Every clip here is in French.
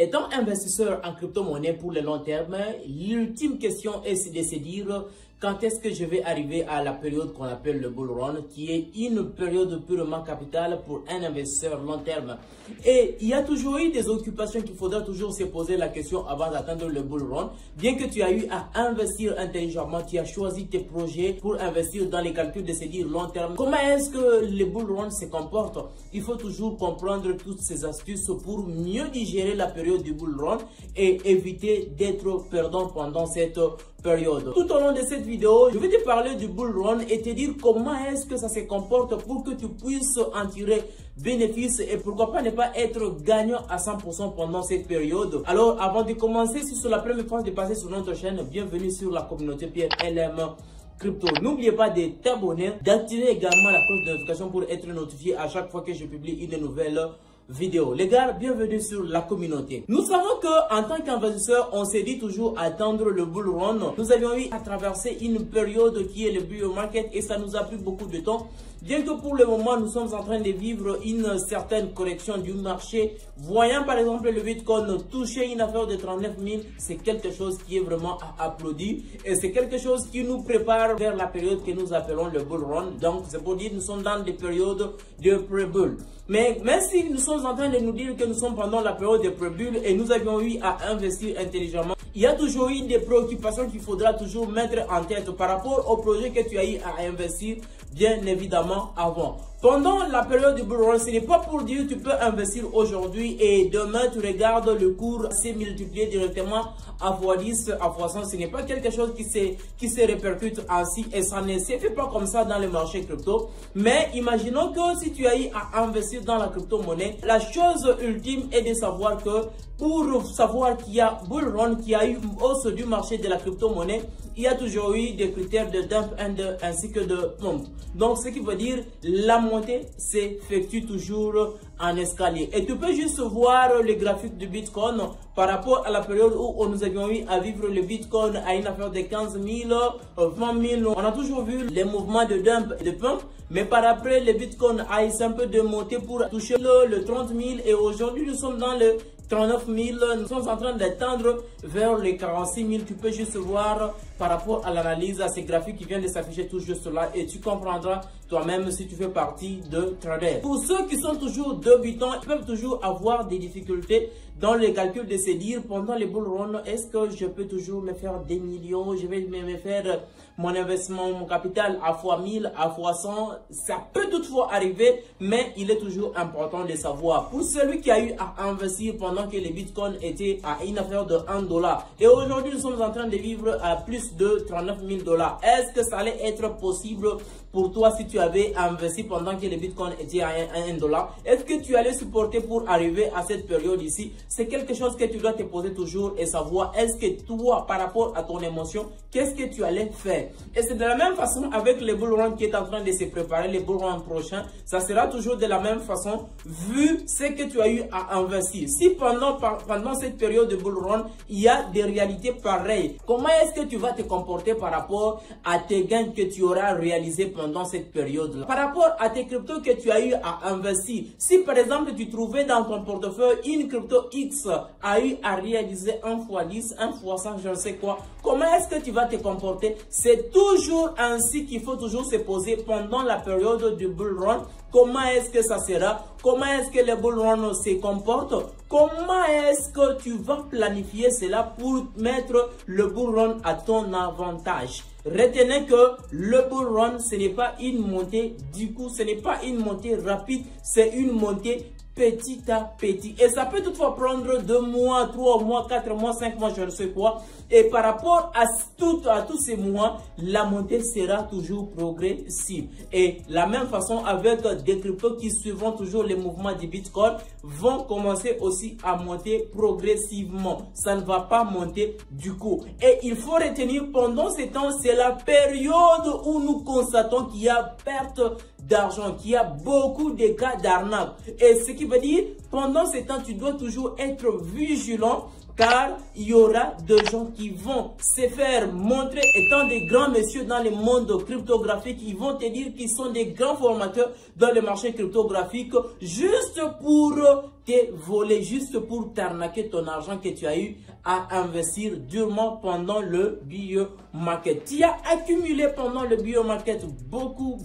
Étant investisseur en crypto-monnaie pour le long terme, l'ultime question est de se dire quand est-ce que je vais arriver à la période qu'on appelle le bull run, qui est une période purement capitale pour un investisseur long terme. Et il y a toujours eu des occupations qu'il faudra toujours se poser la question avant d'atteindre le bull run. Bien que tu as eu à investir intelligemment, tu as choisi tes projets pour investir dans les calculs de se dire long terme. Comment est-ce que le bull run se comporte? Il faut toujours comprendre toutes ces astuces pour mieux digérer la période du bull run et éviter d'être perdant pendant cette période. Tout au long de cette vidéo, je vais te parler du bull run et te dire comment est-ce que ça se comporte pour que tu puisses en tirer bénéfice et pourquoi pas ne pas être gagnant à 100% pendant cette période. Alors avant de commencer, si c'est la première fois de passer sur notre chaîne, bienvenue sur la communauté Pierre LM Crypto. N'oubliez pas de t'abonner, d'activer également la cloche de notification pour être notifié à chaque fois que je publie une nouvelle vidéo. Les gars, bienvenue sur la communauté. Nous savons que en tant qu'investisseur, on s'est dit toujours attendre le bull run. Nous avions eu à traverser une période qui est le bull market et ça nous a pris beaucoup de temps. Bien que pour le moment, nous sommes en train de vivre une certaine correction du marché. Voyant par exemple le Bitcoin toucher une affaire de 39 000, c'est quelque chose qui est vraiment à applaudir. Et c'est quelque chose qui nous prépare vers la période que nous appelons le bull run. Donc c'est pour dire que nous sommes dans des périodes de pré-bull. Mais même si nous sommes en train de nous dire que nous sommes pendant la période de pré-bull et nous avions eu à investir intelligemment, il y a toujours eu des préoccupations qu'il faudra toujours mettre en tête par rapport au projet que tu as eu à investir, bien évidemment, avant. Pendant la période du bull run, ce n'est pas pour dire que tu peux investir aujourd'hui et demain tu regardes le cours s'est multiplié directement à x10, à x100. Ce n'est pas quelque chose qui se répercute ainsi et ça ne se fait pas comme ça dans le marché crypto. Mais imaginons que si tu as eu à investir dans la crypto-monnaie, la chose ultime est de savoir que pour savoir qu'il y a bull run, qu'il y a eu une hausse du marché de la crypto-monnaie, il y a toujours eu des critères de dump ainsi que de pump. Donc, ce qui veut dire la montée s'effectue toujours en escalier. Et tu peux juste voir les graphiques du Bitcoin par rapport à la période où nous avions eu à vivre le Bitcoin à une affaire de 15 000, 20 000. On a toujours vu les mouvements de dump et de pump. Mais par après, le Bitcoin a essayé un peu de monter pour toucher le 30 000. Et aujourd'hui, nous sommes dans le 39 000, nous sommes en train d'attendre vers les 46 000. Tu peux juste voir par rapport à l'analyse, à ces graphiques qui viennent de s'afficher tout juste là et tu comprendras toi-même si tu fais partie de traders. Pour ceux qui sont toujours débutants, ils peuvent toujours avoir des difficultés dans les calculs de se dire pendant les bull run, est-ce que je peux toujours me faire des millions, je vais me faire mon investissement, mon capital à x1000, à x100, ça peut toutefois arriver, mais il est toujours important de savoir. Pour celui qui a eu à investir pendant que les bitcoins étaient à une affaire de $1 et aujourd'hui nous sommes en train de vivre à plus de 39 000 $, est-ce que ça allait être possible pour toi si tu avais investi pendant que les bitcoins étaient à $1? Est-ce que tu allais supporter pour arriver à cette période ici? C'est quelque chose que tu dois te poser toujours et savoir est-ce que toi, par rapport à ton émotion, qu'est-ce que tu allais faire? Et c'est de la même façon avec le bull run qui est en train de se préparer, le bull run prochain, ça sera toujours de la même façon vu ce que tu as eu à investir. Si pendant cette période de bull run, il y a des réalités pareilles, comment est-ce que tu vas te comporter par rapport à tes gains que tu auras réalisés pendant cette période-là? Par rapport à tes cryptos que tu as eu à investir, si par exemple tu trouvais dans ton portefeuille une crypto X a eu à réaliser 1 x10, 1 x100, je ne sais quoi, comment est-ce que tu vas te comporter? C'est toujours ainsi qu'il faut toujours se poser pendant la période du bull run. Comment est-ce que ça sera? Comment est-ce que le bull run se comporte? Comment est-ce que tu vas planifier cela pour mettre le bull run à ton avantage? Retenez que le bull run, ce n'est pas une montée, du coup, ce n'est pas une montée rapide, c'est une montée petit à petit. Et ça peut toutefois prendre 2 mois, 3 mois, 4 mois, 5 mois, je ne sais quoi. Et par rapport à tous ces mois, la montée sera toujours progressive. Et la même façon avec des cryptos qui suivront toujours les mouvements du Bitcoin vont commencer aussi à monter progressivement. Ça ne va pas monter du coup. Et il faut retenir pendant ces temps, c'est la période où nous constatons qu'il y a perte d'argent, qu'il y a beaucoup de cas d'arnaque. Et ce qui veut dire, pendant ce temps, tu dois toujours être vigilant car il y aura des gens qui vont se faire montrer étant des grands messieurs dans le monde cryptographique. Ils vont te dire qu'ils sont des grands formateurs dans le marché cryptographique juste pour te voler, juste pour t'arnaquer ton argent que tu as eu à investir durement pendant le bear market. Tu as accumulé pendant le bear market beaucoup.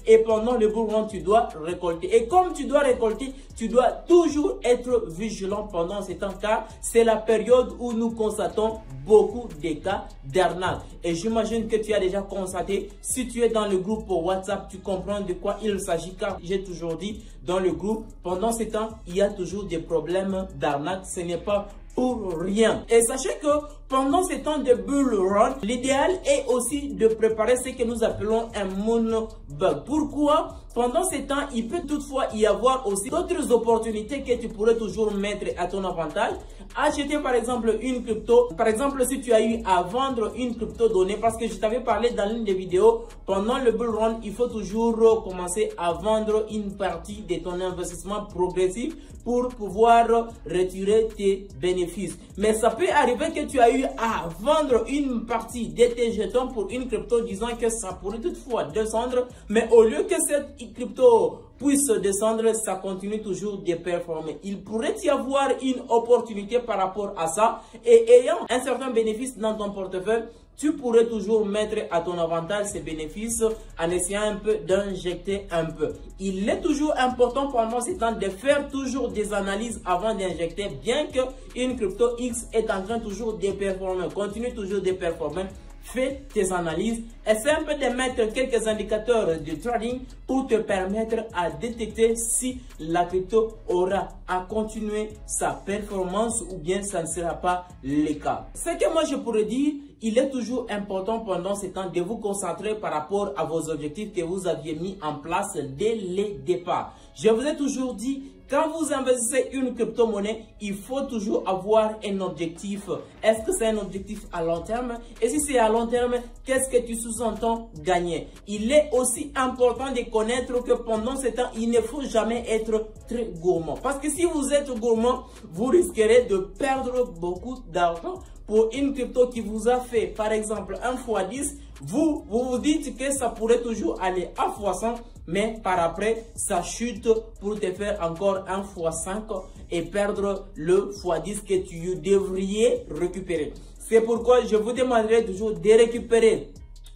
Et pendant le bull run, tu dois récolter. Et comme tu dois récolter, tu dois toujours être vigilant pendant ce temps, car c'est la période où nous constatons beaucoup de cas d'arnaque. Et j'imagine que tu as déjà constaté. Si tu es dans le groupe WhatsApp, tu comprends de quoi il s'agit, car j'ai toujours dit dans le groupe, pendant ce temps, il y a toujours des problèmes d'arnaque. Ce n'est pas pour rien. Et sachez que pendant ces temps de bull run, l'idéal est aussi de préparer ce que nous appelons un moon bug. Pourquoi? Pendant ces temps, il peut toutefois y avoir aussi d'autres opportunités que tu pourrais toujours mettre à ton avantage. Acheter par exemple une crypto. Par exemple, si tu as eu à vendre une crypto donnée, parce que je t'avais parlé dans l'une des vidéos, pendant le bull run, il faut toujours commencer à vendre une partie de ton investissement progressif pour pouvoir retirer tes bénéfices. Mais ça peut arriver que tu as eu à vendre une partie de tes jetons pour une crypto, disant que ça pourrait toutefois descendre, mais au lieu que cette crypto puisse descendre, ça continue toujours de performer. Il pourrait y avoir une opportunité par rapport à ça, et ayant un certain bénéfice dans ton portefeuille, tu pourrais toujours mettre à ton avantage ces bénéfices en essayant un peu d'injecter un peu. Il est toujours important pendant ce temps de faire toujours des analyses avant d'injecter, bien que une crypto X est en train toujours de performer, continue toujours de performer. Fais tes analyses, essaie un peu de mettre quelques indicateurs de trading pour te permettre à détecter si la crypto aura à continuer sa performance ou bien ça ne sera pas le cas. Ce que moi je pourrais dire, il est toujours important pendant ce temps de vous concentrer par rapport à vos objectifs que vous aviez mis en place dès le départ. Je vous ai toujours dit, quand vous investissez une crypto-monnaie, il faut toujours avoir un objectif. Est-ce que c'est un objectif à long terme? Et si c'est à long terme, qu'est-ce que tu sous-entends gagner? Il est aussi important de connaître que pendant ce temps, il ne faut jamais être très gourmand. Parce que si vous êtes gourmand, vous risquerez de perdre beaucoup d'argent pour une crypto qui vous a fait, par exemple, 1 x 10. Vous vous dites que ça pourrait toujours aller à x100, mais par après, ça chute pour te faire encore 1 x 5 et perdre le x10 que tu devrais récupérer. C'est pourquoi je vous demanderai toujours de récupérer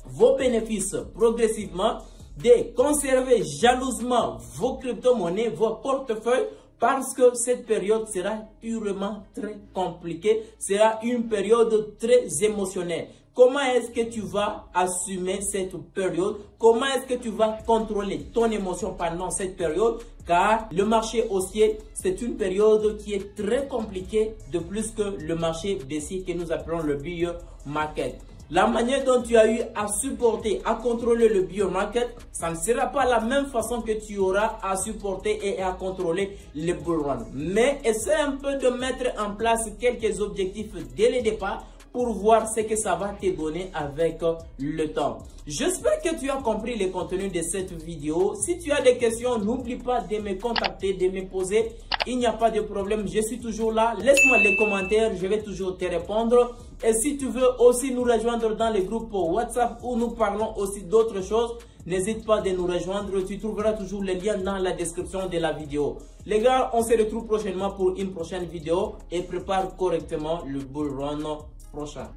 vos bénéfices progressivement, de conserver jalousement vos crypto-monnaies, vos portefeuilles, parce que cette période sera purement très compliquée, sera une période très émotionnelle. Comment est-ce que tu vas assumer cette période? Comment est-ce que tu vas contrôler ton émotion pendant cette période? Car le marché haussier, c'est une période qui est très compliquée, de plus que le marché baissier que nous appelons le bear market. La manière dont tu as eu à supporter, à contrôler le bear market, ça ne sera pas la même façon que tu auras à supporter et à contrôler le bull run. Mais essaie un peu de mettre en place quelques objectifs dès le départ pour voir ce que ça va te donner avec le temps. J'espère que tu as compris le contenu de cette vidéo. Si tu as des questions, n'oublie pas de me contacter, de me poser. Il n'y a pas de problème, je suis toujours là. Laisse-moi les commentaires, je vais toujours te répondre. Et si tu veux aussi nous rejoindre dans les groupes WhatsApp où nous parlons aussi d'autres choses, n'hésite pas de nous rejoindre. Tu trouveras toujours les liens dans la description de la vidéo. Les gars, on se retrouve prochainement pour une prochaine vidéo et prépare correctement le bull run prochain.